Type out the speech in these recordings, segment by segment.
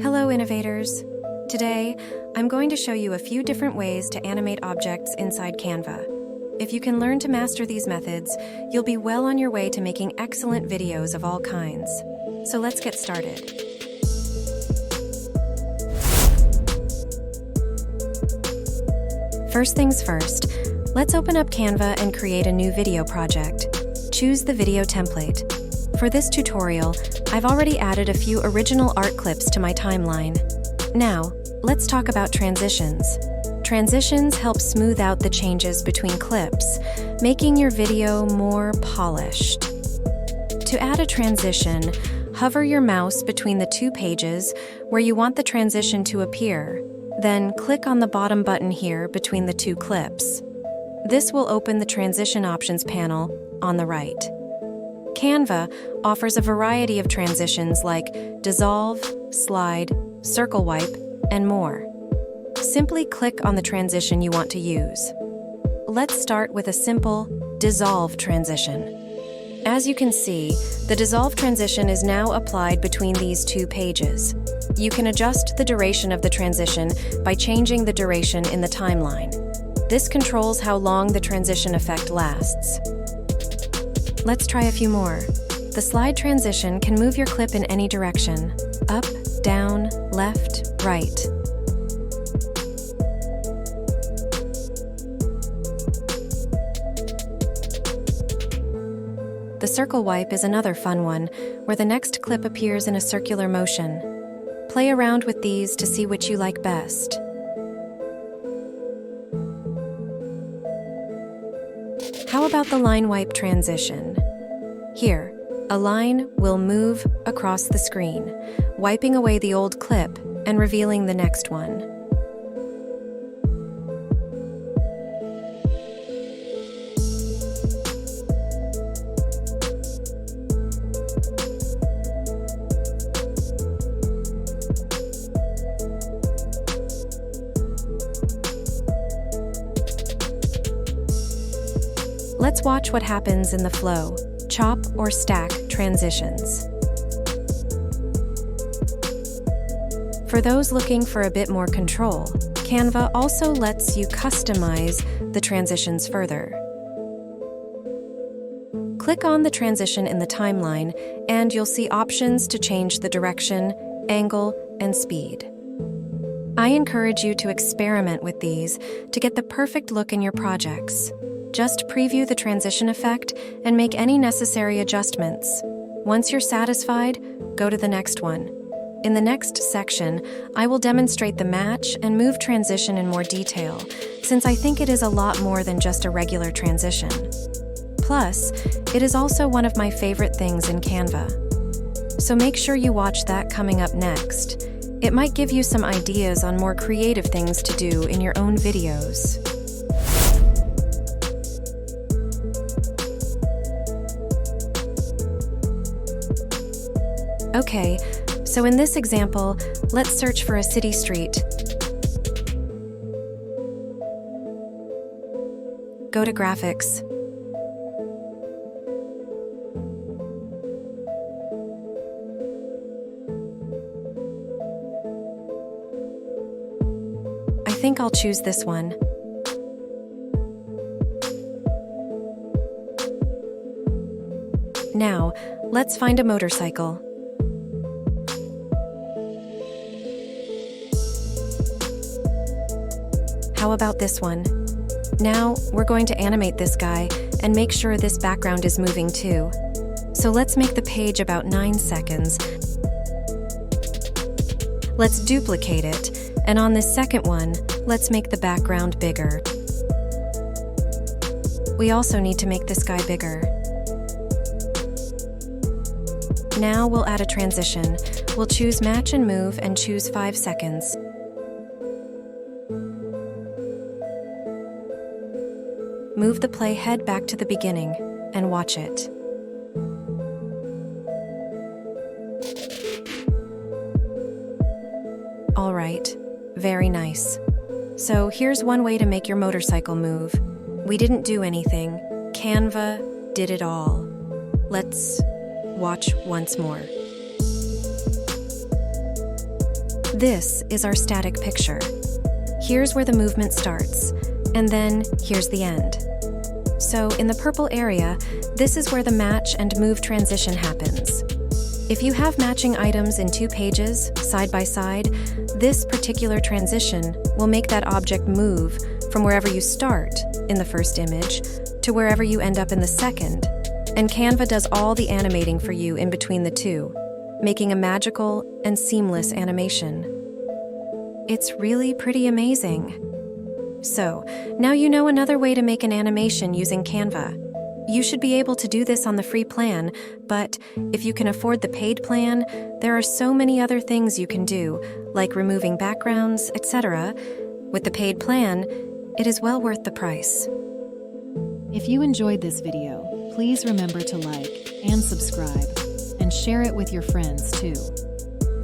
Hello, innovators! Today, I'm going to show you a few different ways to animate objects inside Canva. If you can learn to master these methods, you'll be well on your way to making excellent videos of all kinds. So let's get started. First things first, let's open up Canva and create a new video project. Choose the video template. For this tutorial, I've already added a few original art clips to my timeline. Now, let's talk about transitions. Transitions help smooth out the changes between clips, making your video more polished. To add a transition, hover your mouse between the two pages where you want the transition to appear. Then click on the bottom button here between the two clips. This will open the transition options panel on the right. Canva offers a variety of transitions like dissolve, slide, circle wipe, and more. Simply click on the transition you want to use. Let's start with a simple dissolve transition. As you can see, the dissolve transition is now applied between these two pages. You can adjust the duration of the transition by changing the duration in the timeline. This controls how long the transition effect lasts. Let's try a few more. The slide transition can move your clip in any direction: up, down, left, right. The circle wipe is another fun one, where the next clip appears in a circular motion. Play around with these to see which you like best. How about the line wipe transition? Here, a line will move across the screen, wiping away the old clip and revealing the next one. Let's watch what happens in the flow, chop or stack transitions. For those looking for a bit more control, Canva also lets you customize the transitions further. Click on the transition in the timeline, and you'll see options to change the direction, angle, and speed. I encourage you to experiment with these to get the perfect look in your projects. Just preview the transition effect and make any necessary adjustments. Once you're satisfied, go to the next one. In the next section, I will demonstrate the match and move transition in more detail, since I think it is a lot more than just a regular transition. Plus, it is also one of my favorite things in Canva. So make sure you watch that coming up next. It might give you some ideas on more creative things to do in your own videos. Okay, so in this example, let's search for a city street. Go to Graphics. I think I'll choose this one. Now, let's find a motorcycle. How about this one? Now, we're going to animate this guy and make sure this background is moving too. So let's make the page about 9 seconds. Let's duplicate it, and on this second one, let's make the background bigger. We also need to make this guy bigger. Now we'll add a transition. We'll choose Match and Move and choose 5 seconds. Move the playhead back to the beginning and watch it. All right, very nice. So here's one way to make your motorcycle move. We didn't do anything. Canva did it all. Let's watch once more. This is our static picture. Here's where the movement starts, and then here's the end. So in the purple area, this is where the match and move transition happens. If you have matching items in 2 pages, side by side, this particular transition will make that object move from wherever you start in the first image to wherever you end up in the second. And Canva does all the animating for you in between the two, making a magical and seamless animation. It's really pretty amazing. So, now you know another way to make an animation using Canva. You should be able to do this on the free plan, but if you can afford the paid plan, there are so many other things you can do, like removing backgrounds, etc. With the paid plan, it is well worth the price. If you enjoyed this video, please remember to like and subscribe, and share it with your friends too.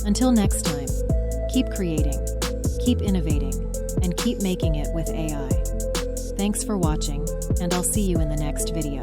Until next time, keep creating, keep innovating, and keep making it with AI. Thanks for watching, and I'll see you in the next video.